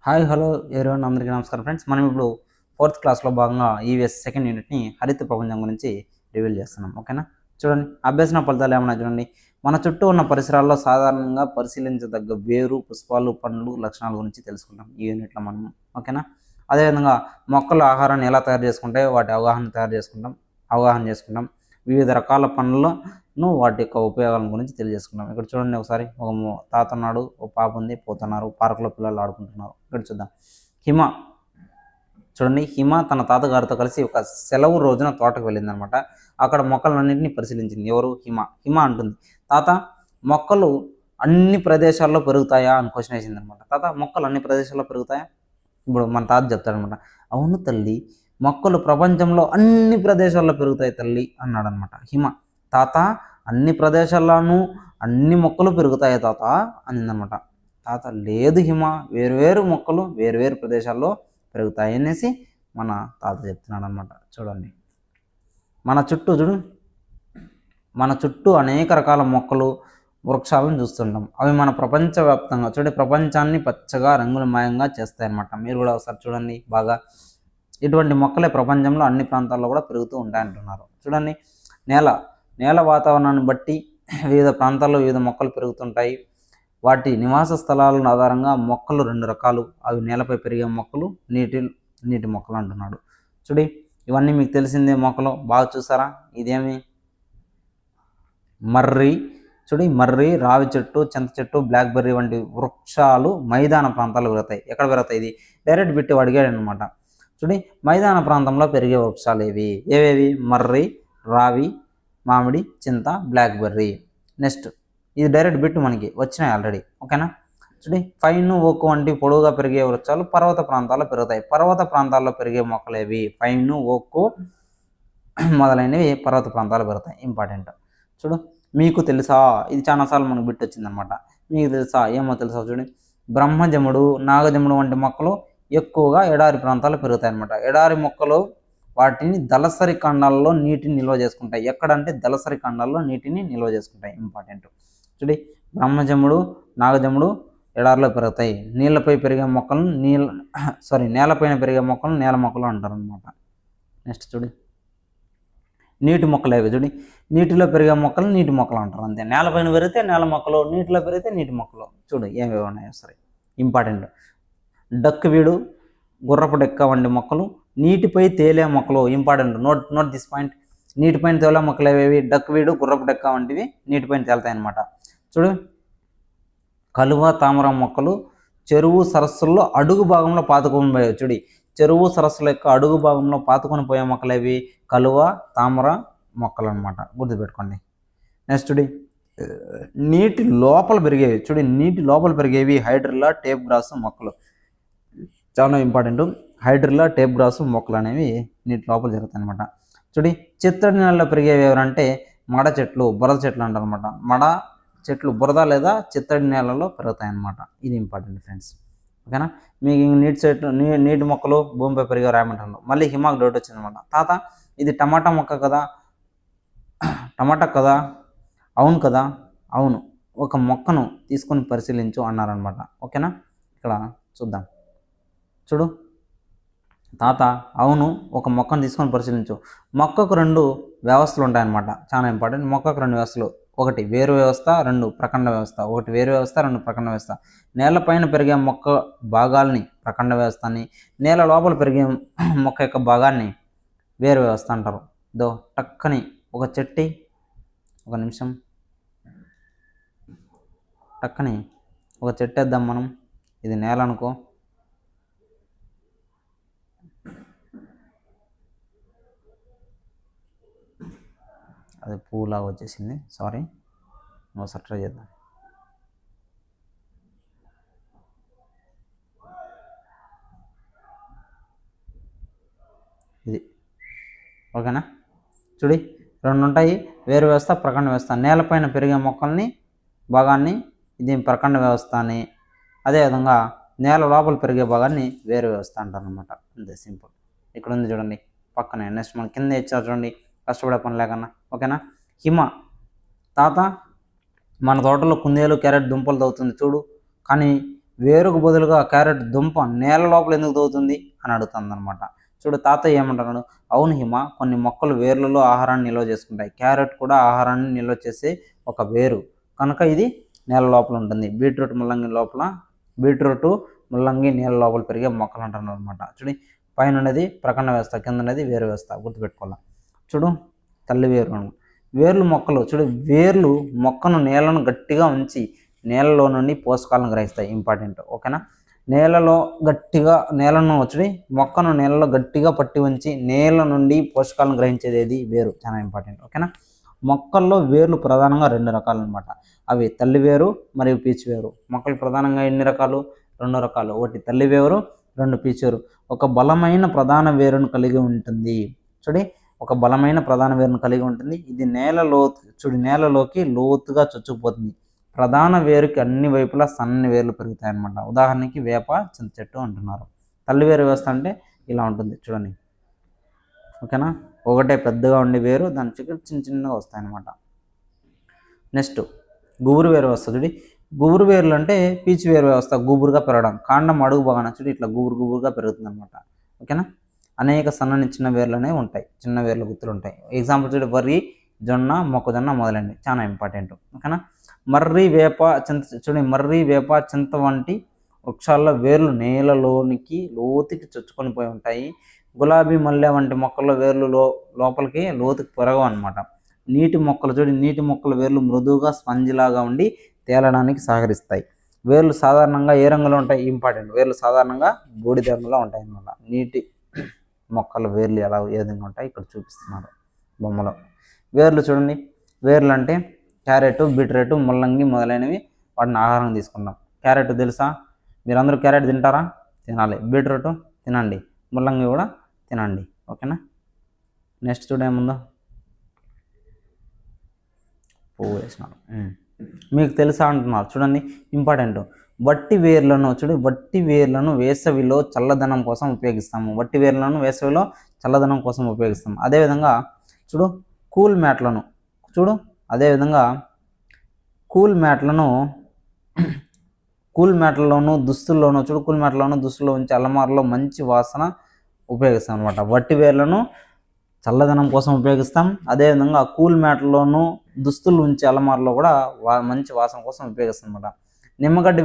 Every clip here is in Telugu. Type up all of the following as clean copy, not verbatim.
హాయ్ హలో ఎవరివన్ అందరికీ నమస్కారం ఫ్రెండ్స్. మనం ఇప్పుడు 4th క్లాస్లో భాగంగా ఈవీఎస్ సెకండ్ యూనిట్ని హరిత ప్రపంచం గురించి రివీల్ చేస్తున్నాం. ఓకేనా, చూడండి అభ్యసన ఫలితాలు ఏమన్నా చూడండి. మన చుట్టూ ఉన్న పరిసరాల్లో సాధారణంగా పరిశీలించదగ్గ వేరు, పుష్పాలు, పండ్లు లక్షణాల గురించి తెలుసుకుంటాం ఈ యూనిట్లో మనం. ఓకేనా, అదేవిధంగా మొక్కల ఆహారాన్ని ఎలా తయారు చేసుకుంటే వాటి అవగాహన చేసుకుంటాం. వివిధ రకాల పండ్లను వాటి యొక్క ఉపయోగాల గురించి తెలియజేసుకున్నాం. ఇక్కడ చూడండి ఒకసారి, ఒక తాత ఉన్నాడు, ఒక పాప ఉంది, పోతున్నారు, పార్కులో పిల్లలు ఆడుకుంటున్నారు. ఇక్కడ చూద్దాం, హిమ చూడండి, హిమ తన తాతగారితో కలిసి ఒక సెలవు రోజున తోటకు వెళ్ళింది అనమాట. అక్కడ మొక్కలన్నింటినీ పరిశీలించింది. ఎవరు? హిమ. హిమ అంటుంది, తాత మొక్కలు అన్ని ప్రదేశాల్లో పెరుగుతాయా అని క్వశ్చన్ వేసింది అనమాట. తాత మొక్కలు అన్ని ప్రదేశాల్లో పెరుగుతాయా? ఇప్పుడు మన తాత చెప్తాడనమాట, అవును తల్లి, మొక్కలు ప్రపంచంలో అన్ని ప్రదేశాల్లో పెరుగుతాయి తల్లి అన్నాడు అనమాట. హిమ, తాత అన్ని ప్రదేశాల్లోనూ అన్ని మొక్కలు పెరుగుతాయి తాత అనిందనమాట. తాత, లేదు హిమ, వేరువేరు మొక్కలు వేరువేరు ప్రదేశాల్లో పెరుగుతాయి అనేసి మన తాత చెప్తున్నాడు అనమాట. చూడండి, మన చుట్టూ అనేక రకాల మొక్కలు, వృక్షాలను చూస్తుంటాం. అవి మన ప్రపంచవ్యాప్తంగా ప్రపంచాన్ని పచ్చగా రంగులమయంగా చేస్తాయన్నమాట. మీరు కూడా ఒకసారి చూడండి బాగా. ఇటువంటి మొక్కలే ప్రపంచంలో అన్ని ప్రాంతాల్లో కూడా పెరుగుతూ ఉంటాయంటున్నారు. చూడండి, నేల వాతావరణాన్ని బట్టి వివిధ ప్రాంతాల్లో వివిధ మొక్కలు పెరుగుతుంటాయి. వాటి నివాస స్థలాల ఆధారంగా మొక్కలు రెండు రకాలు. అవి నేలపై పెరిగే మొక్కలు, నీటి మొక్కలు అంటున్నాడు. చూడి, ఇవన్నీ మీకు తెలిసిందే మొక్కలు. బాగా చూసారా? ఇదేమి మర్రి. చూడి, మర్రి, రావి చెట్టు, చింత చెట్టు, బ్లాక్బెర్రీ వంటి వృక్షాలు మైదాన ప్రాంతాల్లో పెరుగుతాయి. ఎక్కడ పెరుగుతాయి? ఇది డైరెక్ట్ బిట్టి అడిగాడు అనమాట. చూడి, మైదాన ప్రాంతంలో పెరిగే వృక్షాలు ఏవేవి? మర్రి, రావి, మామిడి, చింత, బ్లాక్బెర్రీ. నెక్స్ట్, ఇది డైరెక్ట్ బిట్ మనకి వచ్చినాయి ఆల్రెడీ. ఓకేనా, చూడండి, ఫైన్, ఓక్ వంటి పొడవుగా పెరిగే వృక్షాలు పర్వత ప్రాంతాల్లో పెరుగుతాయి. పర్వత ప్రాంతాల్లో పెరిగే మొక్కలు ఏవి? ఫైన్, ఓక్ మొదలైనవి పర్వత ప్రాంతాల్లో పెరుగుతాయి. ఇంపార్టెంట్. చూడు, మీకు తెలుసా? ఇది చాలాసార్లు మనకు బిట్ వచ్చిందనమాట. మీకు తెలుసా? ఏమో తెలుసా? చూడండి, బ్రహ్మజముడు, నాగజముడు వంటి మొక్కలు ఎక్కువగా ఎడారి ప్రాంతాల్లో పెరుగుతాయి అన్నమాట. ఎడారి మొక్కలు వాటిని దళసరి ఖండాల్లో నీటిని నిల్వ చేసుకుంటాయి. ఎక్కడంటే దళసరి ఖండాల్లో నీటిని నిల్వ చేసుకుంటాయి. ఇంపార్టెంట్. చూడి, బ్రహ్మజముడు, నాగజముడు ఎడారిలో పెరుగుతాయి. నేలపైన పెరిగే మొక్కలను నేల మొక్కలు అంటారు అనమాట. నెక్స్ట్ చూడు, నీటి మొక్కలు ఏవి? చూడి, నీటిలో పెరిగే మొక్కలు నీటి మొక్కలు అంటారు. అంతే. నేలపైన పెరిగితే నేల మొక్కలు, నీటిలో పెరిగితే నీటి మొక్కలు. చూడు ఏమేమి ఉన్నాయో సరే. ఇంపార్టెంట్. డక్కువీడు, గుర్రపు డెక్క వంటి మొక్కలు నీటిపై తేలే మొక్కలు. ఇంపార్టెంట్. Note this point. నీటిపైన తేలే మొక్కలు ఏవేవి? డక్కువీడు, గుర్రపు డెక్క వంటివి నీటిపైన తేలుతాయి అన్నమాట. చూడు, కలువ, తామర మొక్కలు చెరువు సరస్సుల్లో అడుగు భాగంలో పాతుకొని పోయాయి. చూడి, చెరువు సరస్సుల యొక్క అడుగు భాగంలో పాతుకొని పోయే మొక్కలు ఏవి? కలువ, తామర మొక్కలు అనమాట. గుర్తుపెట్టుకోండి. నెక్స్ట్ చూడి, నీటి లోపల పెరిగేవి. చూడి, నీటి లోపల పెరిగేవి హైడ్రిల్లా, టేప్ గ్రాస్ మొక్కలు. చాలా ఇంపార్టెంట్. హైడ్రిల్లా, టేప్ గ్రాస్ మొక్కలు అనేవి నీటి లోపల జరుగుతాయి అనమాట. చూడి, చిత్తడి నెలలో పెరిగేవి ఎవరంటే మడ చెట్లు, బురద చెట్లు అంటారు అనమాట. మడ చెట్లు బురద లేదా చిత్తడి నేలలో పెరుగుతాయి అన్నమాట. ఇది ఇంపార్టెంట్ ఫ్రెండ్స్. ఓకేనా, మీకు నీటి మొక్కలు భూమిపై పెరిగే రాయమంటారు. మళ్ళీ హిమాకు డౌట్ వచ్చిందనమాట. తాత, ఇది టమాటా మొక్క కదా, టమాటా కదా? అవును కదా. అవును, ఒక మొక్కను తీసుకొని పరిశీలించు అన్నారనమాట. ఓకేనా, ఇక్కడ చూద్దాం. చూడు తాత, అవును, ఒక మొక్కను తీసుకొని పరిశీలించు. మొక్కకు రెండు వ్యవస్థలు ఉంటాయన్నమాట. చాలా ఇంపార్టెంట్. మొక్కకు రెండు వ్యవస్థలు. ఒకటి వేరు వ్యవస్థ, రెండు ప్రకండ వ్యవస్థ. ఒకటి వేరు వ్యవస్థ, రెండు ప్రకండ వ్యవస్థ. నేలపైన పెరిగే మొక్క భాగాల్ని ప్రకండ వ్యవస్థ అని, నేల లోపల పెరిగే మొక్క యొక్క భాగాన్ని వేరు వ్యవస్థ అంటారు. టక్కని ఒక చెట్టి, ఒక నిమిషం, టక్కని ఒక చెట్టు వేద్దాం మనం. ఇది నేల అనుకో. అది పువ్వులాగా వచ్చేసింది, సారీ. ఒకసారి ట్రై చేద్దాం. ఇది ఓకేనా. చూడి, రెండు ఉంటాయి, వేరు వ్యవస్థ, ప్రకండ వ్యవస్థ. నేలపైన పెరిగే మొక్కల్ని భాగాన్ని ఇది ప్రకండ వ్యవస్థ అని, అదేవిధంగా నేల లోపల పెరిగే భాగాన్ని వేరు వ్యవస్థ అంటారు అనమాట. అంతే, సింపుల్. ఇక్కడ ఉంది చూడండి పక్కనే. నెక్స్ట్ మనం కింద ఇచ్చారు చూడండి, కష్టపడే పని లేకన్నా. ఓకేనా, హిమ, తాత మన తోటలో కుందేలు, క్యారెట్ దుంపలు తవ్వుతుంది చూడు, కానీ వేరుకు బదులుగా క్యారెట్ దుంప నేల లోపల ఎందుకు తవ్వుతుంది అని అడుగుతుంది అనమాట. చూడు తాతయ్య ఏమంటున్నాడు, అవును హిమ, కొన్ని మొక్కలు వేర్లలో ఆహారాన్ని నిల్వ చేసుకుంటాయి. క్యారెట్ కూడా ఆహారాన్ని నిల్వ చేసే ఒక వేరు కనుక ఇది నేల లోపల ఉంటుంది. బీట్రూట్ ముల్లంగి నేల లోపల పెరిగే మొక్కలు అంటున్నారు అనమాట. చూడు పైన ఉన్నది ప్రకండ వ్యవస్థ, కింద ఉన్నది వేరు వ్యవస్థ, గుర్తుపెట్టుకోవాలి. చూడు తల్లి వేర్లు మొక్కలు, చూడు వేర్లు మొక్కను నేలను గట్టిగా ఉంచి నేలలో నుండి పోషకాలను గ్రహిస్తాయి. ఇంపార్టెంట్, ఓకేనా. నేలను వచ్చి మొక్కను నేలలో గట్టిగా పట్టి ఉంచి నేల నుండి పోషకాలను గ్రహించేది ఏది? వేరు. చాలా ఇంపార్టెంట్, ఓకేనా. మొక్కల్లో వేర్లు ప్రధానంగా 2 రకాలు అనమాట. అవి తల్లి వేరు మరియు పీచు వేరు. మొక్కలు ప్రధానంగా ఎన్ని రకాలు? 2 రకాలు. ఒకటి తల్లి వేరు, 2 పీచు వేరు. ఒక బలమైన ప్రధాన వేరును కలిగి ఉంటుంది. చూడి ఒక బలమైన ప్రధాన వేరును కలిగి ఉంటుంది. ఇది నేలలోకి లోతుగా చొచ్చుకుపోతుంది. ప్రధాన వేరుకి అన్ని వైపులా సన్నని వేర్లు పెరుగుతాయి అన్నమాట. ఉదాహరణకి వేప, చింత చెట్టు అంటున్నారు. తల్లి వేరు వ్యవస్థ అంటే ఇలా ఉంటుంది చూడండి, ఓకేనా. ఒకటే పెద్దగా ఉండే వేరు, దాని చిన్న చిన్నగా వస్తాయి అన్నమాట. నెక్స్ట్ గుబురు వేరు వ్యవస్థ. చూడి గుబురు వేర్లు అంటే పీచు వేరు వ్యవస్థ. గుబురుగా పెరగడం, కాండం అడుగు బాగా చూడి ఇట్లా గుబురుగా పెరుగుతుంది అనమాట, ఓకేనా. అనేక సన్నని చిన్న వేర్లు అనేవి ఉంటాయి, చిన్న వేర్ల గుర్తులు ఉంటాయి. ఎగ్జాంపుల్ చూడు వరి, జొన్న, మొక్కజొన్న మొదలైనవి. చాలా ఇంపార్టెంట్, ఓకేనా. మర్రి, వేప, చింత వంటి వృక్షాల్లో వేర్లు నేలలోనికి లోతుకి చొచ్చుకొని పోయి ఉంటాయి. గులాబీ, మల్లె వంటి మొక్కల్లో వేర్లు లోపలికి లోతుకి పెరగవు అనమాట. నీటి మొక్కల వేర్లు మృదువుగా స్పంజిలాగా ఉండి తేలడానికి సహకరిస్తాయి. వేర్లు సాధారణంగా ఏ రంగులో ఉంటాయి? ఇంపార్టెంట్, వేర్లు సాధారణంగా బూడిద రంగులో ఉంటాయి అన్నమాట. నీటి మొక్కల వేర్లు ఏ విధంగా ఉంటాయి ఇక్కడ చూపిస్తున్నారు బొమ్మలో. వేర్లు చూడండి, వేర్లు అంటే క్యారెట్, బీట్రూట్, ముల్లంగి మొదలైనవి వాటిని ఆహారం తీసుకుంటాం. క్యారెట్ తెలుసా? మీరందరూ క్యారెట్ తింటారా? తినాలి. బీట్రూట్ తినండి, ముల్లంగి కూడా తినండి, ఓకేనా. నెక్స్ట్ చూడేముందో పువ్వు వేసినారు. మీకు తెలుసా అంటున్నారు. చూడండి ఇంపార్టెంట్. వట్టి వేర్లను వేసవిలో చల్లదనం కోసం ఉపయోగిస్తాము. అదేవిధంగా చూడు కూల్ మ్యాట్లలోను దుస్తుల్లో ఉంచి అలమారలో మంచి వాసన ఉపయోగిస్తాం అనమాట. వట్టి వేర్లను చల్లదనం కోసం ఉపయోగిస్తాం. అదేవిధంగా కూల్ మ్యాట్లలోను దుస్తులు ఉంచి అలమారలో కూడా మంచి వాసన కోసం ఉపయోగిస్తాం అనమాట. నిమ్మగడ్డి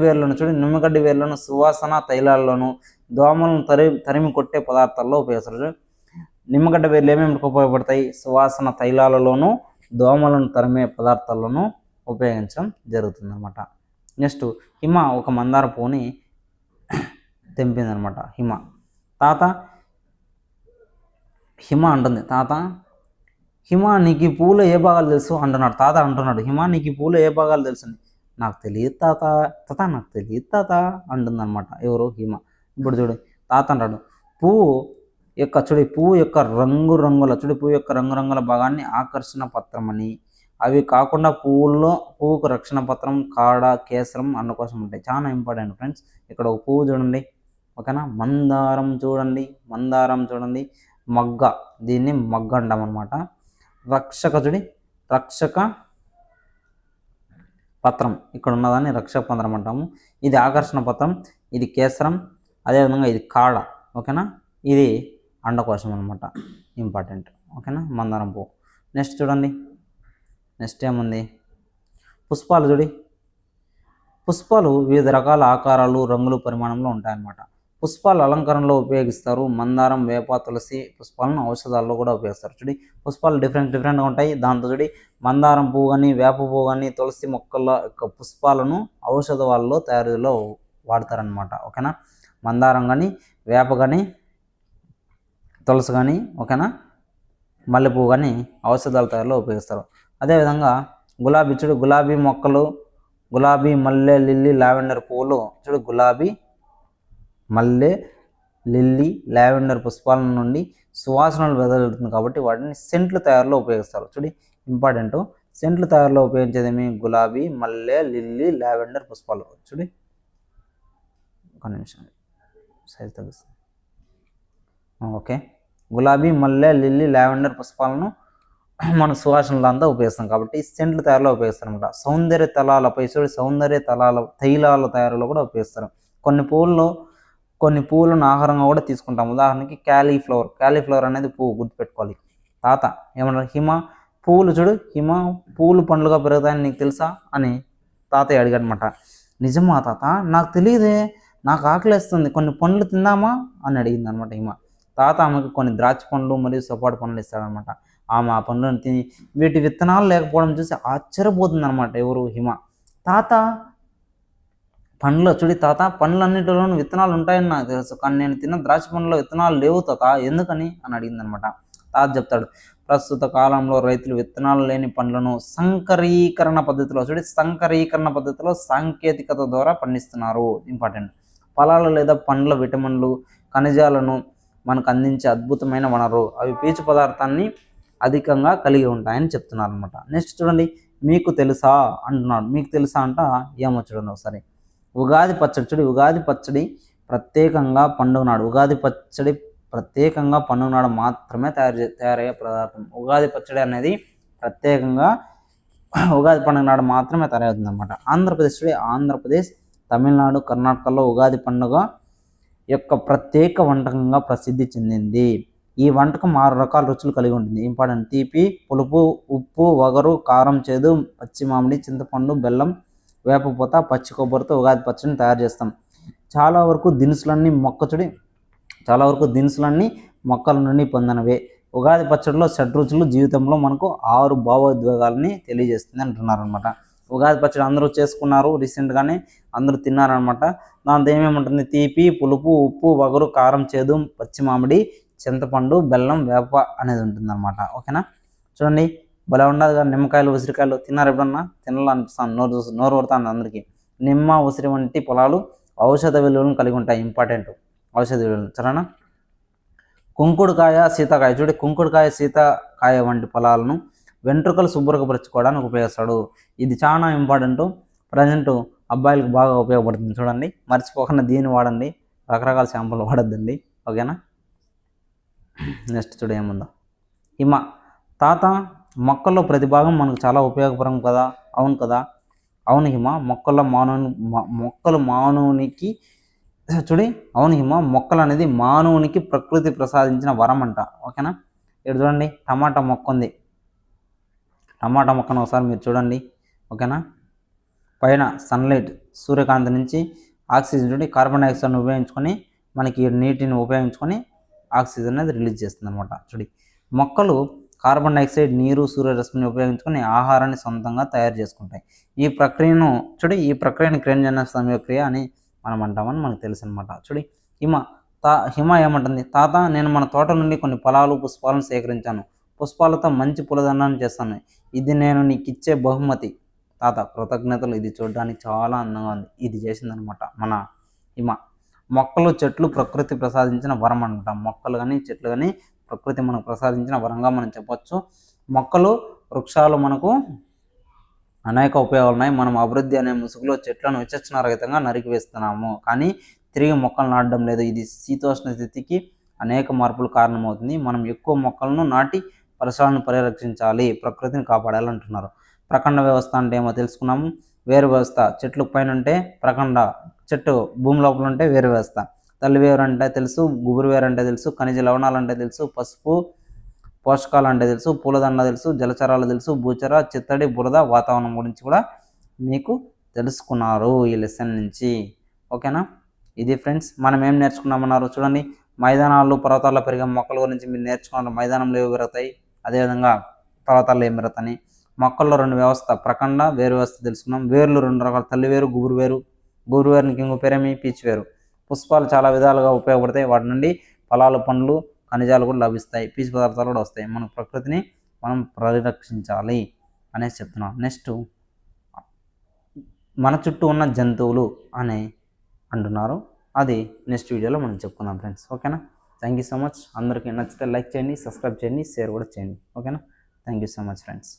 వేర్లను సువాసన తైలాల్లోను దోమలను తరిమి కొట్టే పదార్థాల్లో ఉపయోగిస్తారు. నిమ్మగడ్డ వేర్లు ఏమేమి ఉపయోగపడతాయి? సువాసన తైలాలలోను దోమలను తరిమే పదార్థాలను ఉపయోగించడం జరుగుతుంది అనమాట. నెక్స్ట్ హిమ ఒక మందార పువ్వుని తెంపిందనమాట. హిమ అంటుంది, తాత నీకు ఈ పూలో ఏ భాగాలు తెలుసు అంటున్నాడు. తాత అంటున్నాడు, హిమ నీకు ఈ పూలో ఏ భాగాలు తెలుసు? నాకు తెలియదు తాత, నాకు తెలియదు తాత అంటుందన్నమాట. ఎవరు? హిమ. ఇప్పుడు చూడు తాత అంటాడు, పువ్వు యొక్క రంగురంగుల భాగాన్ని ఆకర్షణ పత్రం అని, అవి కాకుండా పువ్వుకు రక్షణ పత్రం, కాడ, కేసరం, అన్నకోసం ఉంటాయి. చాలా ఇంపార్టెంట్ ఫ్రెండ్స్. ఇక్కడ ఒక పువ్వు చూడండి, ఓకేనా. మందారం చూడండి, మగ్గ, దీన్ని మగ్గ అంటాం అనమాట. రక్షక పత్రం, ఇక్కడ ఉన్నదాన్ని రక్షక పత్రం అంటాము. ఇది ఆకర్షణ పత్రం, ఇది కేసరం, అదేవిధంగా ఇది కాడ, ఓకేనా. ఇది అండకోశం అనమాట. ఇంపార్టెంట్, ఓకేనా. మందారం పువ్వు. నెక్స్ట్ చూడండి, నెక్స్ట్ ఏముంది? పుష్పాలు వివిధ రకాల ఆకారాలు, రంగులు, పరిమాణంలో ఉంటాయన్నమాట. పుష్పాలు అలంకరణలో ఉపయోగిస్తారు. మందారం, వేప, తులసి పుష్పాలను ఔషధాల్లో కూడా ఉపయోగిస్తారు. పుష్పాలు డిఫరెంట్గా ఉంటాయి. దాంతో మందారం పువ్వు కానీ, వేప పువ్వు కానీ, తులసి మొక్కల యొక్క పుష్పాలను ఔషధాల్లో తయారీలో వాడతారనమాట, ఓకేనా. మందారం కానీ, వేప కానీ, తులసి కానీ, ఓకేనా, మల్లెపువ్వు కానీ ఔషధాల తయారీలో ఉపయోగిస్తారు. అదేవిధంగా గులాబీ, మల్లె, లిల్లీ, లావెండర్ పువ్వులు గులాబీ, మల్లె, లిల్లీ, లావెండర్ పుష్పాల నుండి సువాసనలు వెదజల్లుతుంది కాబట్టి వాటిని సెంట్లు తయారులో ఉపయోగిస్తారు. ఇంపార్టెంట్, సెంట్లు తయారులో ఉపయోగించేదేమి? గులాబీ, మల్లె, లిల్లీ, లావెండర్ పుష్పాలు. ఒక నిమిషం సైజ్ తగ్గిస్తుంది, ఓకే. గులాబీ, మల్లె, లిల్లీ, లావెండర్ పుష్పాలను మన సువాసనలు అంతా ఉపయోగిస్తాం కాబట్టి సెంట్లు తయారులో ఉపయోగిస్తారు అనమాట. సౌందర్య తలాలపై సౌందర్య తైలాల తయారులో కూడా ఉపయోగిస్తారు. కొన్ని పువ్వులను ఆహారంగా కూడా తీసుకుంటాం. ఉదాహరణకి క్యాలీఫ్లవర్ అనేది పువ్వు, గుర్తుపెట్టుకోవాలి. తాత ఏమన్నారు, హిమ పువ్వులు పండ్లుగా పెరుగుతాయని నీకు తెలుసా అని తాతయ్య అడిగాడనమాట. నిజమా తాత, నాకు తెలియదే, నాకు ఆకలిస్తుంది, కొన్ని పండ్లు తిందామా అని అడిగింది అనమాట హిమ. తాత ఆమెకు కొన్ని ద్రాక్ష పండ్లు మరియు సపోటా పండ్లు ఇస్తాడనమాట. ఆమె ఆ పండ్లను తిని వీటి విత్తనాలు లేకపోవడం చూసి ఆశ్చర్యపోతుంది అనమాట ఎవరు, హిమ. తాత పండ్లన్నిటిలోనూ విత్తనాలు ఉంటాయని నాకు తెలుసు, కానీ నేను తిన్న ద్రాక్ష పండ్లలో విత్తనాలు లేవు తాత, ఎందుకని అని అడిగిందనమాట. తాత చెప్తాడు, ప్రస్తుత కాలంలో రైతులు విత్తనాలు లేని పండ్లను సంకరీకరణ పద్ధతిలో సాంకేతికత ద్వారా పండిస్తున్నారు. ఇంపార్టెంట్. ఫలాలు లేదా పండ్ల విటమిన్లు, ఖనిజాలను మనకు అందించే అద్భుతమైన వనరు. అవి పీచు పదార్థాన్ని అధికంగా కలిగి ఉంటాయని చెప్తున్నారు అనమాట. నెక్స్ట్ చూడండి, మీకు తెలుసా అంటున్నాడు. మీకు తెలుసా అంట ఏమో చూడండి ఒకసారి. ఉగాది పచ్చడి ప్రత్యేకంగా పండుగ నాడు మాత్రమే తయారయ్యే పదార్థం. ఉగాది పచ్చడి అనేది ప్రత్యేకంగా ఉగాది పండుగ నాడు మాత్రమే తయారవుతుంది అనమాట. ఆంధ్రప్రదేశ్, తమిళనాడు, కర్ణాటకలో ఉగాది పండుగ యొక్క ప్రత్యేక వంటకంగా ప్రసిద్ధి చెందింది. ఈ వంటకం 6 రకాల రుచులు కలిగి ఉంటుంది. ఇంపార్టెంట్. తీపి, పులుపు, ఉప్పు, వగరు, కారం, చేదు, పచ్చి మామిడి, చింతపండు, బెల్లం, వేపపూత, పచ్చి కొబ్బరితో ఉగాది పచ్చడిని తయారు చేస్తాం. చాలా వరకు దినుసులన్నీ మొక్కల నుండి పొందినవే. ఉగాది పచ్చడిలో షడ్రుచులు జీవితంలో మనకు 6 భావోద్వేగాలని తెలియజేస్తుంది అంటున్నారనమాట. ఉగాది పచ్చడి అందరూ చేసుకున్నారు, రీసెంట్గానే అందరూ తిన్నారనమాట. దాంతో ఏమేమి తీపి, పులుపు, ఉప్పు, వగరు, కారం, చేదు, పచ్చి మామిడి, చింతపండు, బెల్లం, వేప అనేది ఉంటుందన్నమాట. ఓకేనా. చూడండి, భలే ఉండదు కదా. నిమ్మకాయలు, ఉసిరికాయలు తిన్నారు ఎప్పుడన్నా? తినాలనిపిస్తాను, నోరు ఊరుతుంది అందరికీ. నిమ్మ, ఉసిరి వంటి పొలాలు ఔషధ విలువలను కలిగి ఉంటాయి. ఇంపార్టెంట్, ఔషధ విలువలు. సరేనా. కుంకుడుకాయ, సీతాకాయ వంటి పొలాలను వెంట్రుకలు శుభ్రపరచుకోవడానికి ఉపయోగిస్తాడు. ఇది చాలా ఇంపార్టెంట్. ప్రజెంట్ అబ్బాయిలకు బాగా ఉపయోగపడుతుంది. చూడండి, మర్చిపోకుండా దీన్ని వాడండి, రకరకాల షాంపూలు వాడద్దండి. ఓకేనా. నెక్స్ట్ చూడ ఏముందో. హిమ, తాత మొక్కల్లో ప్రతి భాగం మనకు చాలా ఉపయోగపరం కదా. అవును కదా. అవును హిమ, మొక్కలు అనేది మానవునికి ప్రకృతి ప్రసాదించిన వరం అంట. ఓకేనా. ఇక్కడ చూడండి, టమాటా మొక్క ఉంది. టమాటా మొక్కను ఒకసారి మీరు చూడండి. ఓకేనా. పైన సన్లైట్, సూర్యకాంతి నుంచి ఆక్సిజన్ చూడండి, కార్బన్ డైఆక్సైడ్ని ఉపయోగించుకొని మనకి నీటిని ఉపయోగించుకొని ఆక్సిజన్ అనేది రిలీజ్ చేస్తుంది అనమాట. చూడండి, మొక్కలు కార్బన్ డైఆక్సైడ్, నీరు, సూర్యరశ్మిని ఉపయోగించుకొని ఆహారాన్ని సొంతంగా తయారు చేసుకుంటాయి. ఈ ప్రక్రియను క్రేన్జన్య సంయోగక్రియ అని మనం అంటామని మనకు తెలుసు అనమాట. చూడండి, హిమ ఏమంటుంది, తాత నేను మన తోట నుండి కొన్ని ఫలాలు, పుష్పాలను సేకరించాను. పుష్పాలతో మంచి పూలదండాన్ని చేస్తాను. ఇది నేను నీకు ఇచ్చే బహుమతి తాత, కృతజ్ఞతలు. ఇది చూడడానికి చాలా అందంగా ఉంది. ఇది చేసిందనమాట మన హిమ. మొక్కలు, చెట్లు ప్రకృతి ప్రసాదించిన వరం అనమాట. మొక్కలు కానీ చెట్లు కానీ ప్రకృతి మనకు ప్రసాదించిన వరంగా మనం చెప్పొచ్చు. మొక్కలు, వృక్షాలు మనకు అనేక ఉపయోగాలు ఉన్నాయి. మనం అభివృద్ధి అనే ముసుగులో చెట్లను విచక్షణారహితంగా నరికివేస్తున్నాము, కానీ తిరిగి మొక్కలు నాటడం లేదు. ఇది శీతోష్ణ స్థితికి అనేక మార్పులు కారణమవుతుంది. మనం ఎక్కువ మొక్కలను నాటి పరిసరాలను పరిరక్షించాలి, ప్రకృతిని కాపాడాలంటున్నారు. ప్రఖండ వ్యవస్థ అంటే ఏమో తెలుసుకున్నాము. వేరు వ్యవస్థ, చెట్లు పైన ఉంటే ప్రఖండ, చెట్టు భూమి లోపల ఉంటే వేరు వ్యవస్థ. తల్లి వేరు అంటే తెలుసు, గుబురు వేరు అంటే తెలుసు, ఖనిజ లవణాలు అంటే తెలుసు, పసుపు పోషకాలు అంటే తెలుసు, పూలదండ తెలుసు, జలచరాలు తెలుసు, భూచర, చిత్తడి, బురద, వాతావరణం గురించి కూడా మీకు తెలుసుకున్నారు ఈ లెసన్ నుంచి. ఓకేనా. ఇది ఫ్రెండ్స్, మనం ఏం నేర్చుకున్నామన్నారు చూడండి. మైదానాలు, పర్వతాల్లో పెరిగే మొక్కల గురించి మీరు నేర్చుకున్నారు. మైదానంలో ఏవి పెరుగుతాయి, అదేవిధంగా పర్వతాల్లో ఏం పెరుగుతాయి. మొక్కల్లో 2 వ్యవస్థ, ప్రఖండ, వేరు వ్యవస్థ తెలుసుకున్నాం. వేర్లు 2 రకాలు, తల్లి వేరు, గుబురు వేరు. గుబురు వేరునికి ఇంకో పేరేమి, పీచు వేరు. పుష్పాలు చాలా విధాలుగా ఉపయోగపడతాయి. వాటి నుండి ఫలాలు, పండ్లు, ఖనిజాలు కూడా లభిస్తాయి. పీచు పదార్థాలు కూడా వస్తాయి. మన ప్రకృతిని మనం పరిరక్షించాలి అనేసి చెప్తున్నాం. నెక్స్ట్, మన చుట్టూ ఉన్న జంతువులు అని అంటున్నారు. అది నెక్స్ట్ వీడియోలో మనం చెప్పుకుందాం ఫ్రెండ్స్. ఓకేనా. Thank you so much. అందరికీ నచ్చితే లైక్ చేయండి, సబ్స్క్రైబ్ చేయండి, షేర్ కూడా చేయండి. ఓకేనా. Thank you so much friends.